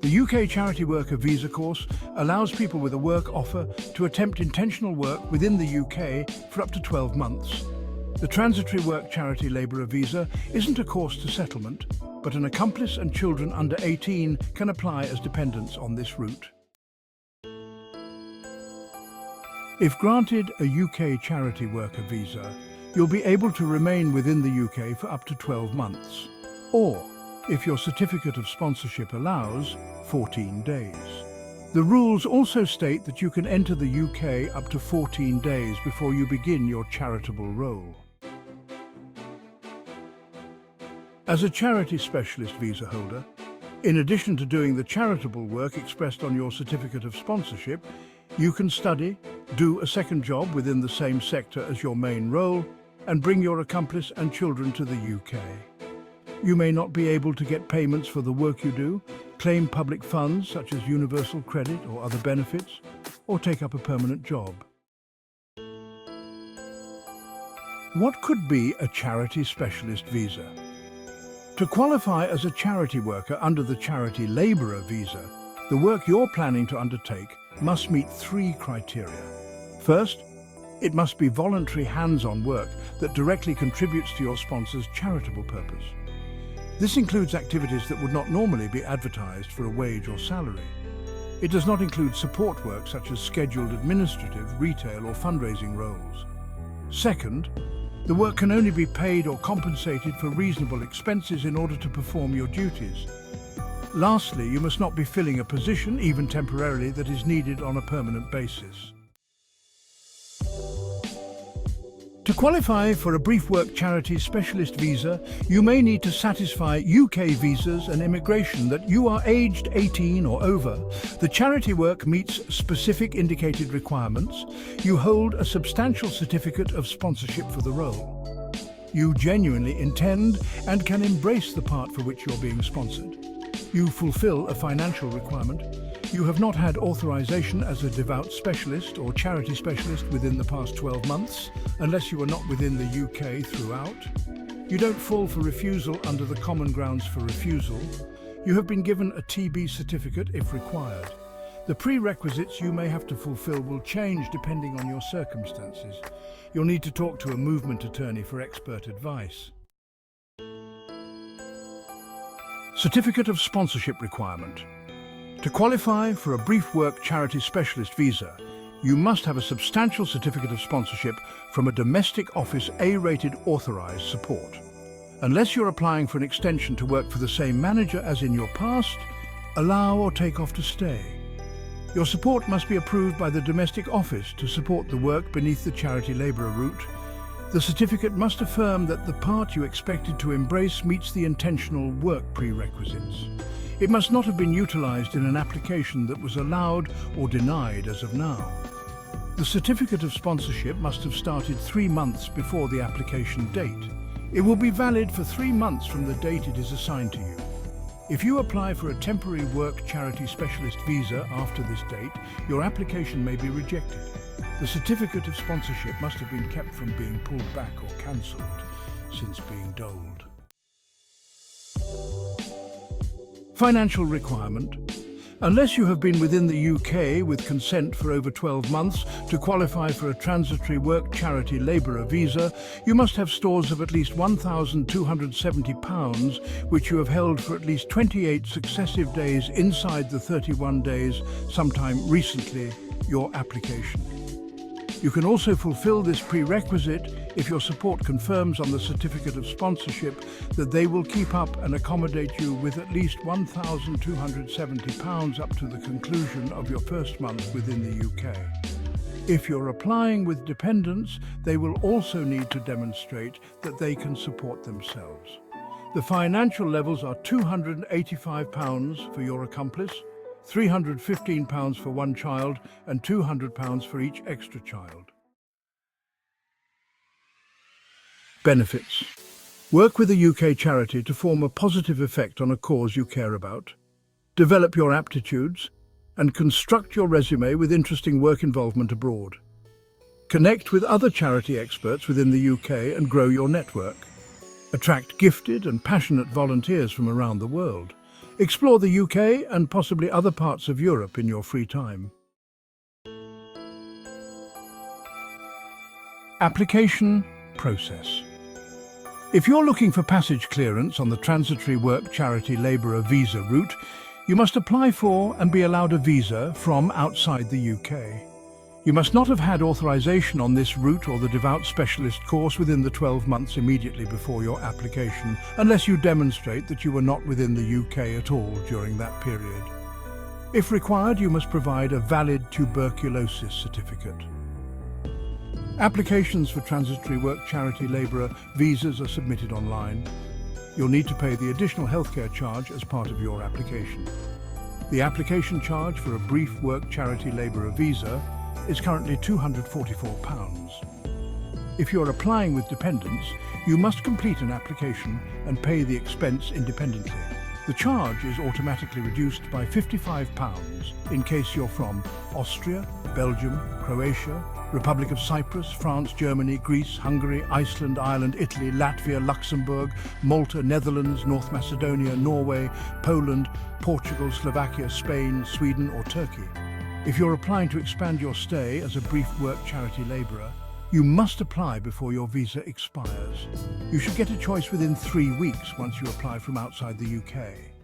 The UK Charity Worker Visa course allows people with a work offer to attempt intentional work within the UK for up to 12 months. The Transitory Work Charity Labourer Visa isn't a course to settlement, but an accomplice and children under 18 can apply as dependents on this route. If granted a UK Charity Worker Visa, you'll be able to remain within the UK for up to 12 months. Or, if your certificate of sponsorship allows, 14 days. The rules also state that you can enter the UK up to 14 days before you begin your charitable role. As a charity specialist visa holder, in addition to doing the charitable work expressed on your certificate of sponsorship, you can study, do a second job within the same sector as your main role, and bring your accomplice and children to the UK. You may not be able to get payments for the work you do, claim public funds such as universal credit or other benefits, or take up a permanent job. What could be a charity specialist visa? To qualify as a charity worker under the Charity Labourer Visa, the work you're planning to undertake must meet 3 criteria. First, it must be voluntary hands-on work that directly contributes to your sponsor's charitable purpose. This includes activities that would not normally be advertised for a wage or salary. It does not include support work such as scheduled administrative, retail or fundraising roles. Second, the work can only be paid or compensated for reasonable expenses in order to perform your duties. Lastly, you must not be filling a position, even temporarily, that is needed on a permanent basis. To qualify for a brief work charity specialist visa, you may need to satisfy UK visas and immigration that you are aged 18 or over, the charity work meets specific indicated requirements, you hold a substantial certificate of sponsorship for the role. You genuinely intend and can embrace the part for which you're being sponsored. You fulfill a financial requirement. You have not had authorization as a devout specialist or charity specialist within the past 12 months, unless you are not within the UK throughout. You don't fall for refusal under the common grounds for refusal. You have been given a TB certificate if required. The prerequisites you may have to fulfill will change depending on your circumstances. You'll need to talk to a movement attorney for expert advice. Certificate of sponsorship requirement. To qualify for a brief work charity specialist visa, you must have a substantial certificate of sponsorship from a domestic office A-rated authorized support. Unless you're applying for an extension to work for the same manager as in your past, allow or take off to stay. Your support must be approved by the domestic office to support the work beneath the charity labourer route. The certificate must affirm that the part you expected to embrace meets the intentional work prerequisites. It must not have been utilised in an application that was allowed or denied as of now. The certificate of sponsorship must have started 3 months before the application date. It will be valid for 3 months from the date it is assigned to you. If you apply for a temporary work charity specialist visa after this date, your application may be rejected. The certificate of sponsorship must have been kept from being pulled back or cancelled since being doled. Financial requirement. Unless you have been within the UK with consent for over 12 months to qualify for a transitory work charity labourer visa, you must have stores of at least £1,270, which you have held for at least 28 successive days inside the 31 days, sometime recently, your application. You can also fulfill this prerequisite if your support confirms on the certificate of sponsorship that they will keep up and accommodate you with at least £1,270 up to the conclusion of your first month within the UK. If you're applying with dependents, they will also need to demonstrate that they can support themselves. The financial levels are £285 for your accomplice, £315 for one child and £200 for each extra child. Benefits. Work with a UK charity to form a positive effect on a cause you care about. Develop your aptitudes and construct your resume with interesting work involvement abroad. Connect with other charity experts within the UK and grow your network. Attract gifted and passionate volunteers from around the world. Explore the UK and possibly other parts of Europe in your free time. Application process. If you're looking for passage clearance on the Transitory Work Charity Labourer visa route, you must apply for and be allowed a visa from outside the UK. You must not have had authorization on this route or the Devout Specialist course within the 12 months immediately before your application, unless you demonstrate that you were not within the UK at all during that period. If required, you must provide a valid tuberculosis certificate. Applications for Transitory Work Charity Labourer visas are submitted online. You'll need to pay the additional healthcare charge as part of your application. The application charge for a brief work charity labourer visa is currently £244. If you're applying with dependents, you must complete an application and pay the expense independently. The charge is automatically reduced by £55 in case you're from Austria, Belgium, Croatia, Republic of Cyprus, France, Germany, Greece, Hungary, Iceland, Ireland, Italy, Latvia, Luxembourg, Malta, Netherlands, North Macedonia, Norway, Poland, Portugal, Slovakia, Spain, Sweden or Turkey. If you're applying to expand your stay as a brief work charity labourer, you must apply before your visa expires. You should get a choice within 3 weeks once you apply from outside the UK.